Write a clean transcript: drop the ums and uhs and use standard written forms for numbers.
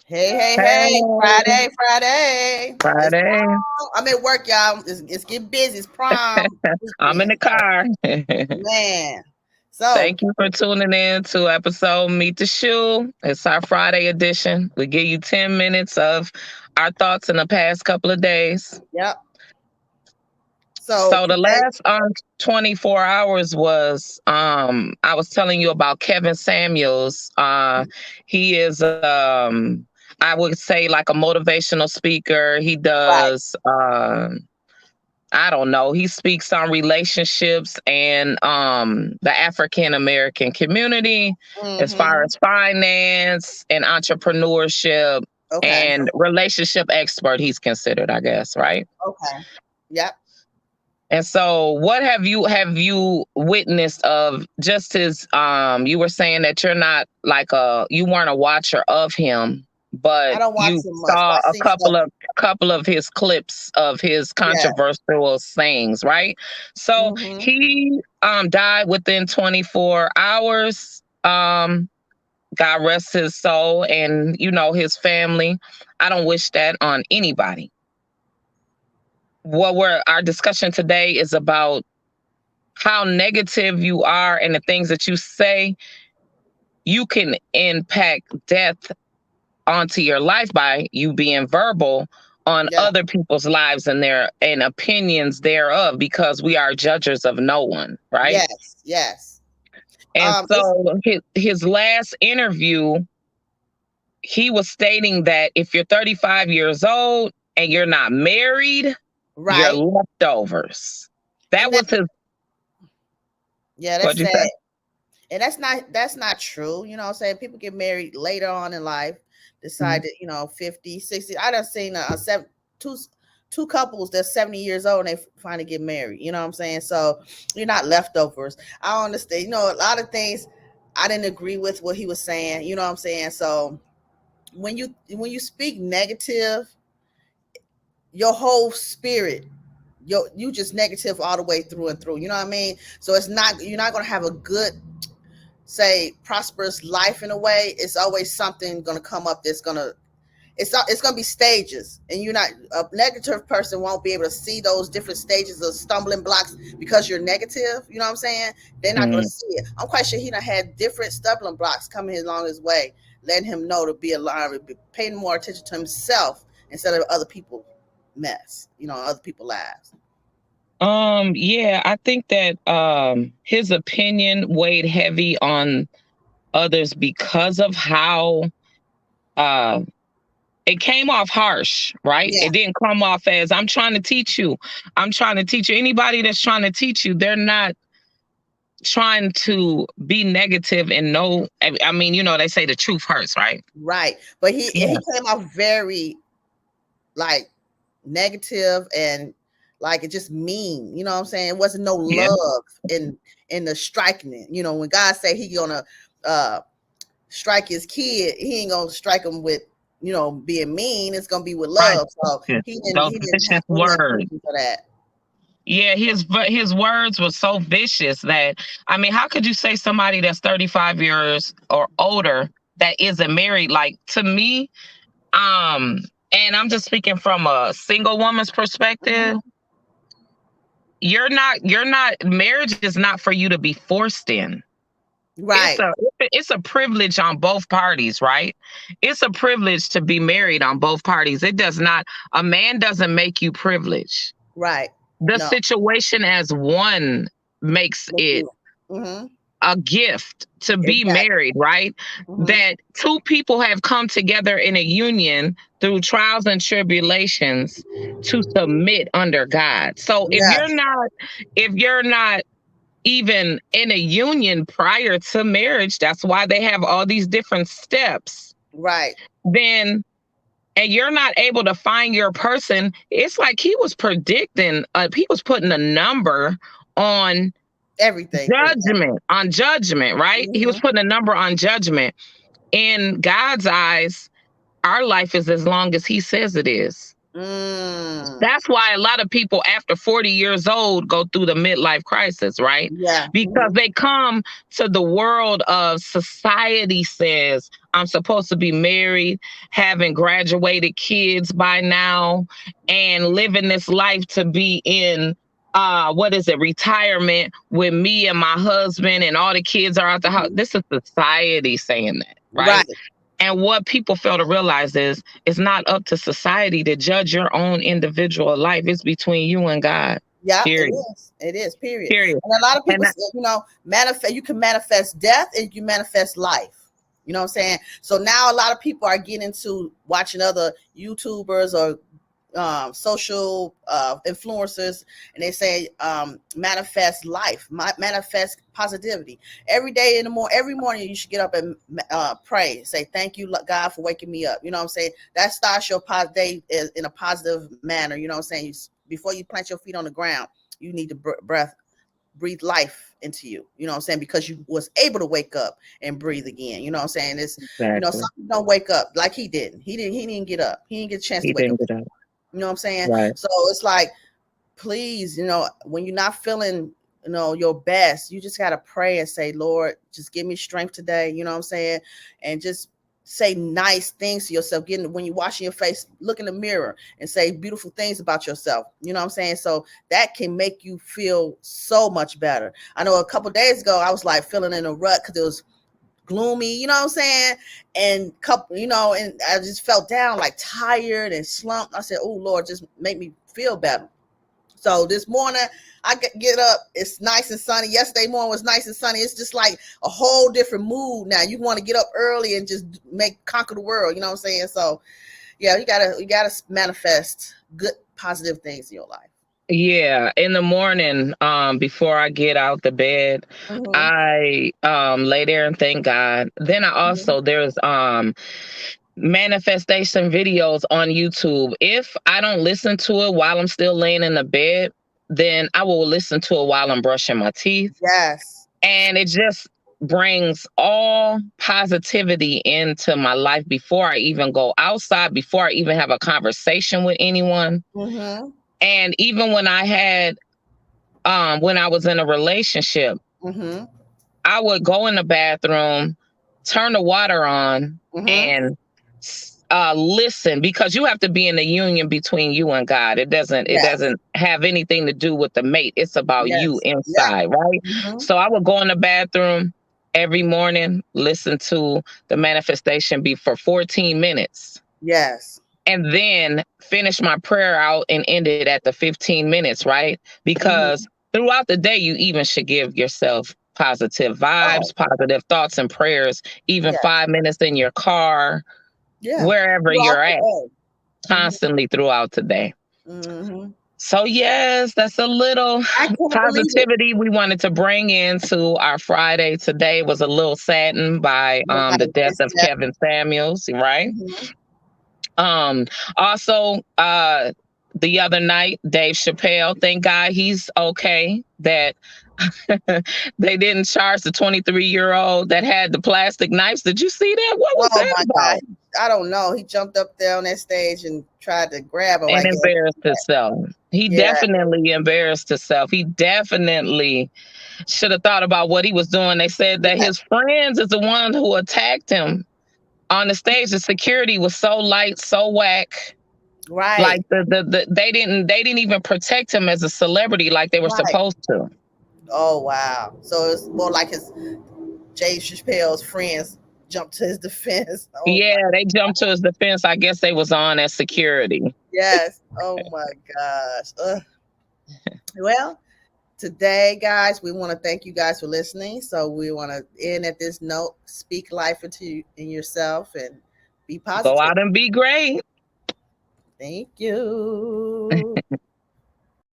Hey, Hey, Friday, Friday. It's Friday. prom. I'm at work, y'all. It's getting busy. It's prom I'm in weekend. the car. Man. So, Thank you for tuning in to episode Meet the Shoe. It's our Friday edition. We give you 10 minutes of our thoughts in the past couple of days. yep. So So the today, last 24 hours was I was telling you about Kevin Samuels. He is I would say like a motivational speaker. He right. does I don't know. He speaks on relationships and the African American community as far Mm-hmm. as finance and entrepreneurship Okay. and relationship expert he's considered, I guess, right? Okay. Yep. And so what have you witnessed of just his you were saying that you're not like you weren't a watcher of him, I but don't watch you too much, but saw I a see stuff. couple of his clips of his Yeah. controversial sayings, right? So Mm-hmm. he died within 24 hours. God rest his soul and his family. I don't wish that on anybody. Our discussion today is about how negative you are and the things that you say, you can impact death onto your life by you being verbal on Yeah. other people's lives and their and opinions thereof, because we are judges of no one, right? Yes. Yes. And It's so his last interview, he was stating that if you're 35 years old and you're not married, you're right. leftovers. That And that was his. yeah, that's What'd you sad. say? And that's not true. You know what I'm saying? People get married later on in life, Mhm. decided, 50, 60. I done seen two two couples that's 70 years old and they finally get married. You know what I'm saying? So you're not leftovers. I understand. A lot of things I didn't agree with what he was saying. You know what I'm saying? So when you speak negative, your whole spirit, you just negative all the way through and through. You know what I mean? So you're not gonna have a good, say, prosperous life. In a way, it's always something going to come up that's going to, it's going to be stages, and you're not, a negative person won't be able to see those different stages of stumbling blocks because you're negative. You know what I'm saying? They're not going to Mhm. see it. I'm quite sure he done had different stumbling blocks coming along his way, letting him know to be alarmed, paying more attention to himself instead of other people mess, other people lives. Yeah, I think that his opinion weighed heavy on others because of how uh it came off harsh, right? Yeah. It didn't come off as I'm trying to teach you. I'm trying to teach you. Anybody that's trying to teach you, they're not trying to be negative and no, I mean, they say the truth hurts, right? Right. But he Yeah. came off very, like, negative, and like, it just mean. You know what I'm saying? It wasn't no Yeah. love in the striking it. When God say he gonna uh strike his kid, he ain't gonna strike him with, being mean. It's gonna be with Right. love. So he didn't Those he didn't vicious have any words. intention for that. Yeah, his words were so vicious that I mean, how could you say somebody that's 35 years or older that isn't married? Like to me, um, and I'm just speaking from a single woman's perspective. Hmm. You're not marriage is not for you to be forced in. It's Right. a it's a privilege on both parties, right? It's a privilege to be married on both parties. It does not A man doesn't make you privileged. Right. The No. situation as one makes Make it you. Hmm. a gift to be Exactly. married, right? Hmm. That two people have come together in a union through trials and tribulations to submit under God. So Yes. if you're not even in a union prior to marriage, that's why they have all these different steps. Right. Then and you're not able to find your person, it's like he was putting a number on Everything, pretty much. judgment, right? He was Hmm. putting a number on judgment. In God's eyes, our life is as long as he says it is. Mm. That's why a lot of people after 40 years old go through the midlife crisis, right? Yeah. Because Hmm. they come to the world of society says, I'm supposed to be married, having graduated kids by now, and living this life to be in what is it, retirement with me and my husband and all the kids are out the house. This is society saying that, right? Right. And what people fail to realize is it's not up to society to judge your own individual life. It's between you and God. Yeah, Period. it is. It is. Period. Period. And a lot of people, And manifest. You can manifest death and you manifest life. You know what I'm saying? So now a lot of people are getting into watching other YouTubers or social influencers, and they say manifest life, manifest positivity. Every day in the morning, every morning you should get up and pray, say thank you God for waking me up. You know what I'm saying? That starts your day in a positive manner. You know what I'm saying? Before you plant your feet on the ground, you need to breathe life into you. You know what I'm saying? Because you was able to wake up and breathe again. You know what I'm saying? It's exactly. some people don't wake up like he didn't. He didn't get up. He didn't get a chance to wake up. You know what I'm saying? Right. So it's like, please, when you're not feeling, your best, you just got to pray and say, Lord, just give me strength today. You know what I'm saying? And just say nice things to yourself. When you're washing your face, look in the mirror and say beautiful things about yourself. You know what I'm saying? So that can make you feel so much better. I know a couple of days ago, I was like feeling in a rut because it was gloomy, you know what I'm saying? And and I just felt down, like tired and slumped. I said, oh Lord, just make me feel better. So this morning I get up, it's nice and sunny. Yesterday morning was nice and sunny. It's just like a whole different mood now. You want to get up early and just conquer the world, you know what I'm saying? So yeah, you gotta manifest good, positive things in your life. Yeah, in the morning, before I get out the bed, I lay there and thank God. Then I also there's manifestation videos on YouTube. If I don't listen to it while I'm still laying in the bed, then I will listen to it while I'm brushing my teeth. Yes. And it just brings all positivity into my life before I even go outside, before I even have a conversation with anyone. And even when I had, when I was in a relationship, I would go in the bathroom, turn the water on, and listen, because you have to be in the union between you and God. It doesn't have anything to do with the mate. It's about you inside, right? So I would go in the bathroom every morning, listen to the manifestation be for 14 minutes. Yes. And then finish my prayer out and end it at the 15 minutes, right? Because throughout the day, you even should give yourself positive vibes, positive thoughts and prayers, even 5 minutes in your car, wherever you're at, constantly throughout the day. So yes, that's a little positivity we wanted to bring into our Friday. Today was a little saddened by the death of Kevin Samuels, right? Also, the other night, Dave Chappelle, thank God he's okay, that they didn't charge the 23-year-old that had the plastic knives. Did you see that? What was that about? God. I don't know. He jumped up there on that stage and tried to grab him. And embarrassed himself. He definitely embarrassed himself. He definitely should have thought about what he was doing. They said that his friends is the one who attacked him on the stage. The security was so light, so whack. Right. Like they didn't even protect him as a celebrity like they were supposed to. Oh wow. So it's more like Dave Chappelle's friends jumped to his defense. They jumped to his defense. I guess they was on as security. Yes. Oh my gosh. Well, today, guys, we want to thank you guys for listening. So we want to end at this note: speak life in yourself and be positive. Go out and be great. Thank you.